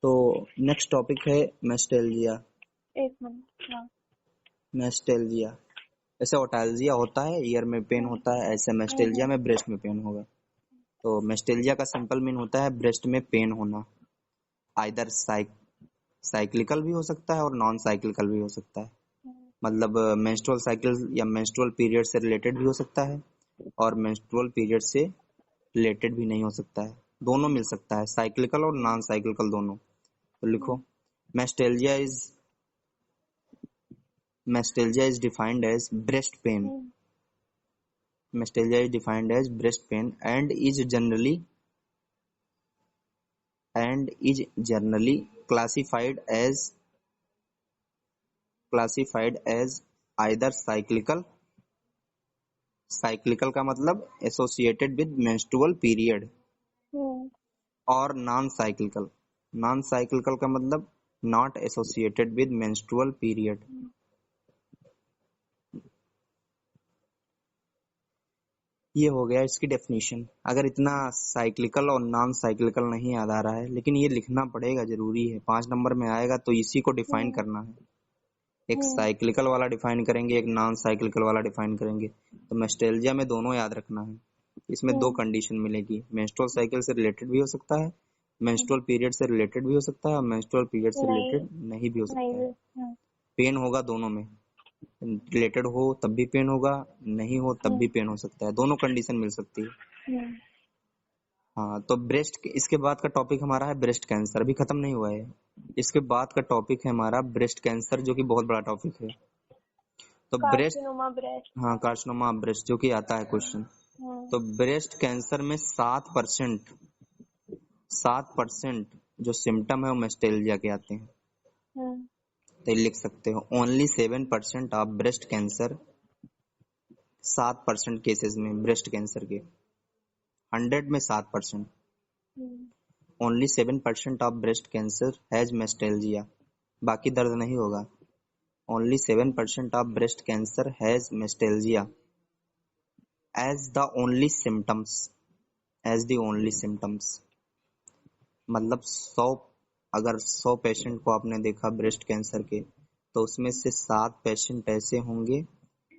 तो next topic है मेस्टेल्जिया। एक मिनट। हाँ, मेस्टेल्जिया ऐसे ओटाल्जिया होता है, ईयर में पेन होता है, ऐसे मेस्टेल्जिया में ब्रेस्ट में पेन होगा। तो मेस्टेल्जिया का सिंपल मीन होता है ब्रेस्ट में पेन होना। आइदर साइक्लिकल भी हो सकता है और नॉन साइक्लिकल भी हो सकता है। मतलब मेंस्ट्रुअल साइकिल या मेंस्ट्रुअल पीरियड से रिलेटेड भी हो सकता है और मेंस्ट्रुअल पीरियड से रिलेटेड भी नहीं हो सकता है, दोनों मिल सकता है, साइक्लिकल और नॉन साइक्लिकल दोनों। तो लिखो mastalgia is defined as breast pain. Mestellia is defined as breast pain and is generally classified as either cyclical का मतलब associated with menstrual period और non cyclical का मतलब not associated with menstrual period। ये हो गया इसकी डेफिनेशन। अगर इतना साइक्लिकल और नॉन साइक्लिकल नहीं याद आ रहा है, लेकिन ये लिखना पड़ेगा, जरूरी है, 5 नंबर में आएगा तो इसी को डिफाइन करना है। एक साइक्लिकल वाला डिफाइन करेंगे, एक नॉन साइक्लिकल वाला डिफाइन करेंगे। तो मेस्टेल्जिया में दोनों याद रखना है। इसमें दो कंडीशन मिलेगी, मेंस्ट्रुअल साइकिल से रिलेटेड भी हो सकता है, मेंस्ट्रुअल पीरियड से रिलेटेड भी हो सकता है और मेंस्ट्रुअल पीरियड से रिलेटेड नहीं भी हो सकता है। पेन होगा दोनों में, रिलेटेड हो तब भी पेन होगा, नहीं हो तब भी पेन हो सकता है, दोनों कंडीशन मिल सकती है। हाँ, तो ब्रेस्ट, इसके बाद का टॉपिक हमारा है ब्रेस्ट कैंसर। अभी खत्म नहीं हुआ है, इसके बाद का टॉपिक है हमारा ब्रेस्ट कैंसर, जो कि बहुत बड़ा टॉपिक है। तो कार्सिनोमा ब्रेस्ट। हाँ, कार्सिनोमा ब्रेस्ट जो कि आता है क्वेश्चन। तो ब्रेस्ट कैंसर में 7% जो सिम्टम है वो मेस्टेल्जिया के आते हैं। तो लिख सकते हो only 7% of breast cancer, 7% cases में ब्रेस्ट कैंसर के, 100 में 7%, only 7% of breast cancer has mastalgia. बाकी दर्द नहीं होगा। Only 7% of breast cancer has mastalgia as the only symptoms. मतलब 100 पेशेंट को आपने देखा ब्रेस्ट कैंसर के, तो उसमें से 7 पेशेंट ऐसे होंगे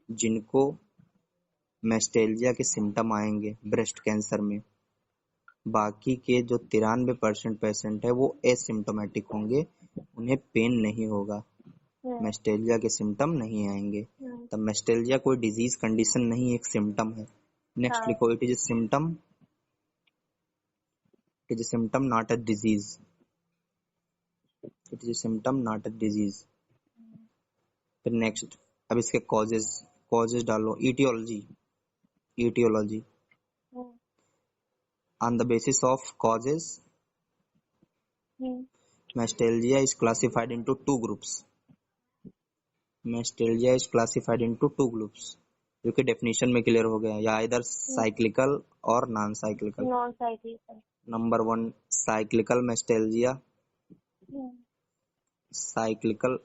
जिनको मेस्टेल्जिया के सिम्टम आएंगे ब्रेस्ट कैंसर में। बाकी के जो 93% पेशेंट है वो एसिम्टोमेटिक होंगे, उन्हें पेन नहीं होगा, मेस्टेल्जिया के सिम्टम नहीं आएंगे। तब मेस्टेल्जिया कोई डिजीज कंडीशन नहीं, एक सिम्टम है। नेक्स्ट लिखो, it is a symptom not a disease. It is a symptom not a disease. फिर नेक्स्ट, अब इसके कॉजेज डालो। etiology on the basis of causes, mestellia is classified into two groups। जो कि डेफिनेशन में clear हो गया, या इधर साइक्लिकल और non cyclical. Number 1 cyclical mastalgia, cyclical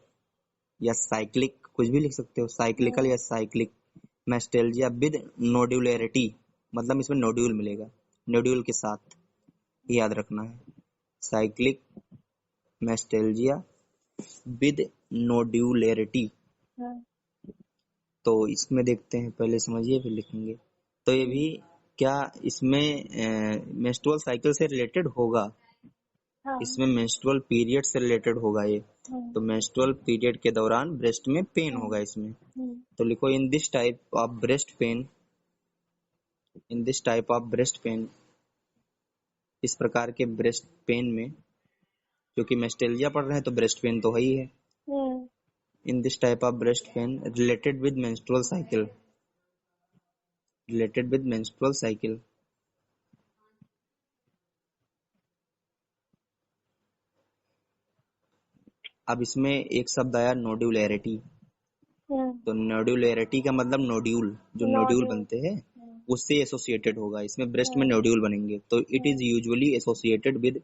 या साइक्लिक, कुछ भी लिख सकते हो, साइक्लिकल या साइक्लिक मेस्टेल्जिया विद नोड्यूलरिटी, मतलब इसमें नोड्यूल मिलेगा, नोड्यूल के साथ, याद रखना है। Cyclic mastalgia with nodularity. तो इसमें देखते हैं, पहले समझिए फिर लिखेंगे। तो ये भी क्या इसमें मेंस्ट्रुअल साइकिल से रिलेटेड होगा? इसमें मेंस्ट्रुअल पीरियड से रिलेटेड होगा ये। तो मेंस्ट्रुअल पीरियड के दौरान ब्रेस्ट में पेन होगा इसमें। तो लिखो, in this type of breast pain, इस प्रकार के ब्रेस्ट पेन में, क्योंकि मेस्टेल्जिया पढ़ रहे हैं तो ब्रेस्ट पेन तो है ही है। In this type of breast pain related with menstrual cycle, अब इसमें एक शब्द आया नोड्यूलरिटी। तो नोड्यूलरिटी का मतलब नोड्यूल, जो नोड्यूल बनते हैं उससे एसोसिएटेड होगा, इसमें ब्रेस्ट में नोड्यूल बनेंगे। तो it is usually associated with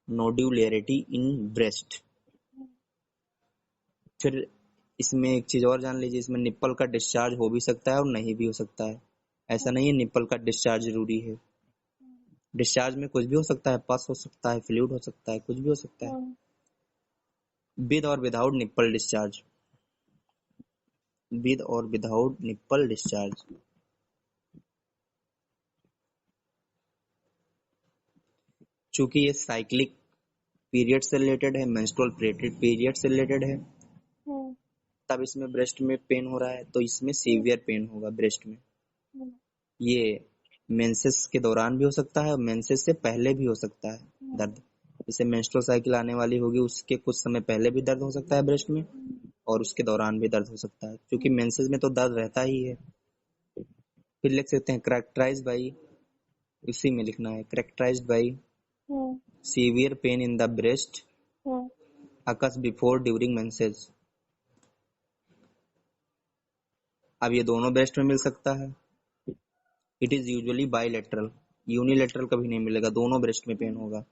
nodularity in breast. फिर इसमें एक चीज और जान लीजिए, इसमें निप्पल का डिस्चार्ज हो भी सकता है और नहीं भी हो सकता है। ऐसा नहीं है निप्पल का डिस्चार्ज जरूरी है। डिस्चार्ज में कुछ भी हो सकता है, पस हो सकता है, फ्लूइड हो सकता है, कुछ भी हो सकता है। विद और विदाउट निप्पल डिस्चार्ज, विद और विदाउट निप्पल डिस्चार्ज। चूंकि ये साइक्लिक पीरियड से रिलेटेड है, मेंस्ट्रुअल पीरियड से रिलेटेड है, तब इसमें ब्रेस्ट में पेन हो रहा है, तो इसमें सीवियर पेन होगा ब्रेस्ट में। ये मेंसेस के दौरान भी हो सकता है और मेंसेस से पहले भी हो सकता है दर्द। जैसे मेंस्ट्रुअल साइकिल आने वाली होगी, उसके कुछ समय पहले भी दर्द हो सकता है ब्रेस्ट में और उसके दौरान भी दर्द हो सकता है, क्योंकि मेंसेस में तो दर्द रहता ही है। फिर लिख सकते हैं करेक्टराइज्ड बाई, इसी में लिखना है characterised by severe pain in the breast occurs before during menses. अब ये दोनों ब्रेस्ट में मिल सकता है। It is usually bilateral, unilateral कभी नहीं मिलेगा, दोनों ब्रेस्ट में पेन होगा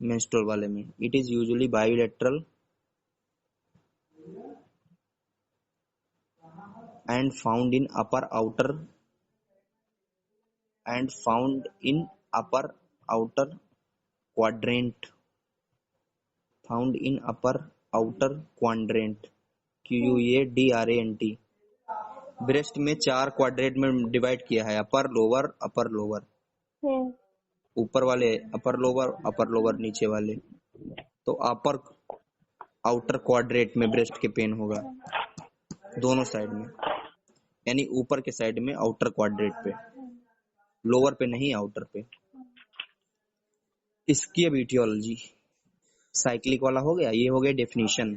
मेंस्ट्रुअल वाले में। It is usually bilateral and found in upper outer quadrant, found in upper outer quadrant, QUADRANT। Breast में 4 क्वाड्रेंट में डिवाइड किया है, अपर लोअर, ऊपर वाले अपर लोअर नीचे वाले। तो अपर आउटर क्वाड्रेंट में ब्रेस्ट के पेन होगा दोनों साइड में, यानी ऊपर के साइड में आउटर क्वाड्रेंट पे, लोअर पे नहीं आउटर पे। इसकी अब इटियोलॉजी, साइक्लिक वाला हो गया, ये हो गया डेफिनेशन।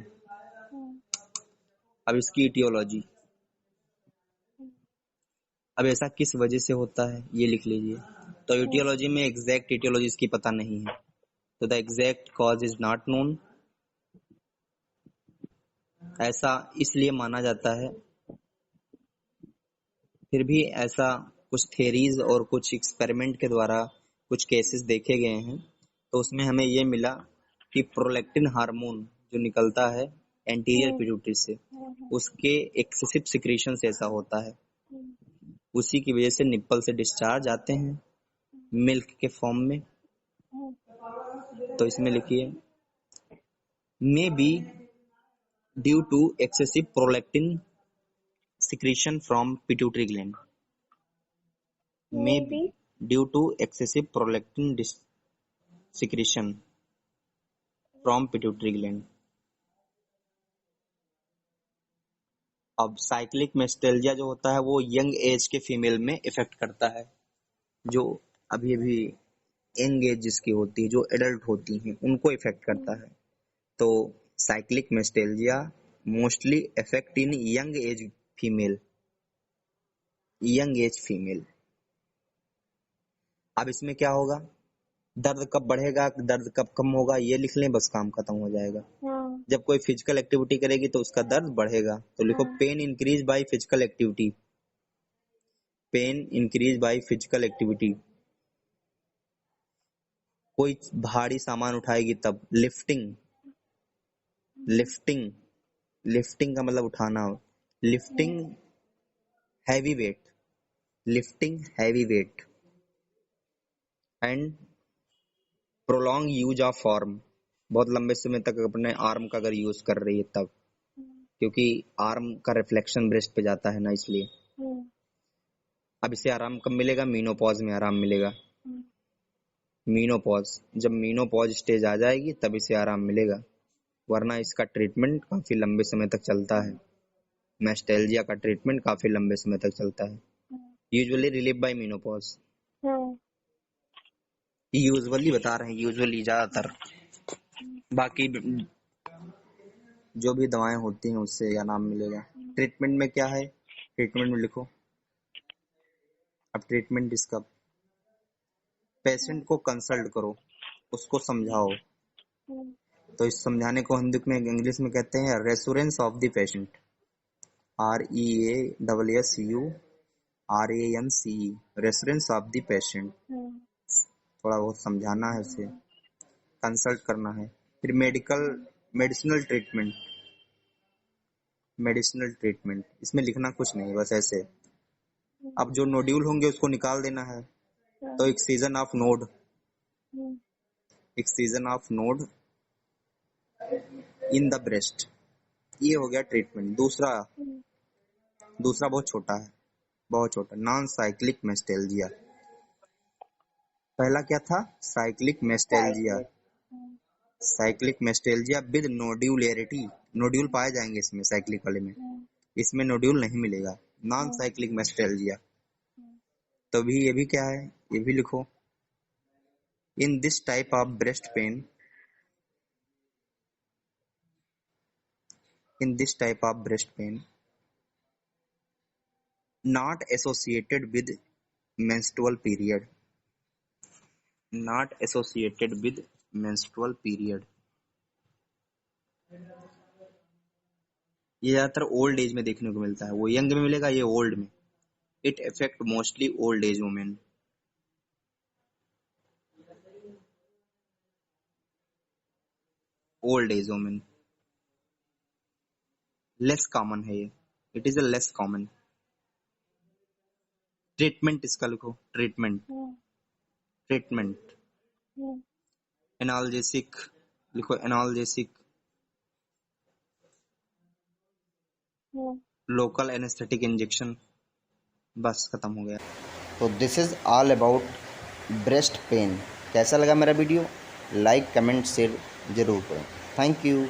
अब इसकी इटियोलॉजी, अब ऐसा किस वजह से होता है ये लिख लीजिए। तो इटियोलॉजी में एग्जैक्ट इटियोलॉजी इसकी पता नहीं है, तो the exact cause is not known. ऐसा इसलिए माना जाता है, फिर भी ऐसा कुछ थेरीज और कुछ एक्सपेरिमेंट के द्वारा कुछ केसेस देखे गए हैं, तो उसमें हमें ये मिला कि प्रोलैक्टिन हार्मोन जो निकलता है एंटीरियर पिट्यूटरी से, उसके एक्सेसिव सिक्रीशन से ऐसा होता है। उसी की वजह से निप्पल से डिस्चार्ज आते हैं मिल्क के फॉर्म में। तो इसमें लिखिए may be due to excessive prolactin secretion from pituitary gland, may be due to excessive prolactin secretion from pituitary gland। अब साइक्लिक मेस्टेल्जिया जो होता है वो यंग एज के फीमेल में इफेक्ट करता है, जो अभी अभी यंग एज जिसकी होती है, जो एडल्ट होती हैं, उनको इफेक्ट करता है। तो cyclic mastalgia mostly effect in young age female, young age female. अब इसमें क्या होगा, दर्द कब बढ़ेगा, दर्द कब कम होगा, ये लिख लें, बस काम खत्म हो जाएगा। जब कोई फिजिकल एक्टिविटी करेगी तो उसका दर्द बढ़ेगा, तो लिखो pain increase by physical activity, pain increase by physical activity. कोई भारी सामान उठाएगी तब, लिफ्टिंग, लिफ्टिंग, लिफ्टिंग का मतलब उठाना, lifting heavy weight, lifting heavy weight. And prolong use of arm, बहुत लंबे समय तक अपने आर्म का अगर यूज कर रही है तब, क्योंकि आर्म का रिफ्लेक्शन ब्रेस्ट पे जाता है ना, इसलिए। अब इसे आराम कब मिलेगा, मीनोपॉज में आराम मिलेगा। मीनोपॉज, जब मीनोपॉज स्टेज आ जाएगी तब इसे आराम मिलेगा, वरना इसका ट्रीटमेंट काफी लंबे समय तक चलता है। मेस्टेल्जिया का ट्रीटमेंट काफी लंबे समय तक चलता है, usually relieve by menopause. Usually बता रहे हैं, यूजुअली ज्यादातर, बाकी जो भी दवाएं होती हैं उससे आराम मिलेगा। ट्रीटमेंट में क्या है, ट्रीटमेंट में लिखो, अब ट्रीटमेंट इसका, पेशेंट को कंसल्ट करो, उसको समझाओ। तो इस समझाने को हिंदी में इंग्लिश में कहते हैं reassurance of the patient, REASURANCE, reassurance of the patient. थोड़ा बहुत समझाना है उसे, कंसल्ट करना है। फिर मेडिसिनल ट्रीटमेंट, मेडिसिनल ट्रीटमेंट, इसमें लिखना कुछ नहीं, बस ऐसे। अब जो नोड्यूल होंगे उसको निकाल देना है। तो excision of node, excision of node in the breast, ये हो गया ट्रीटमेंट। दूसरा बहुत छोटा है, बहुत छोटा, नॉन साइक्लिक मेस्टेल्जिया। पहला क्या था? Cyclic मेस्टेल्जिया। Cyclic mastalgia with नोड्यूलैरिटी, nodule पाए जाएंगे इसमें, साइक्लिक वाले में। इसमें नोड्यूल नहीं मिलेगा, नॉन साइक्लिक मेस्टेल्जिया। तो भी ये भी क्या है, ये भी लिखो। In this type of breast pain, in this type of breast pain not associated with menstrual period, not associated with menstrual period। ये ज्यादातर ओल्ड एज में देखने को मिलता है, वो यंग में मिलेगा, ये ओल्ड में। It affect mostly old age women. Old age women less common है ये, it is a less common. Treatment इसका लिखो, ट्रीटमेंट, ट्रीटमेंट एनाल्जेसिक लिखो, एनाल्जेसिक, लोकल एनेस्थेटिक इंजेक्शन, बस खत्म हो गया। तो this is all about breast pain. कैसा लगा मेरा वीडियो? लाइक कमेंट शेयर ज़रूर करें। Thank you.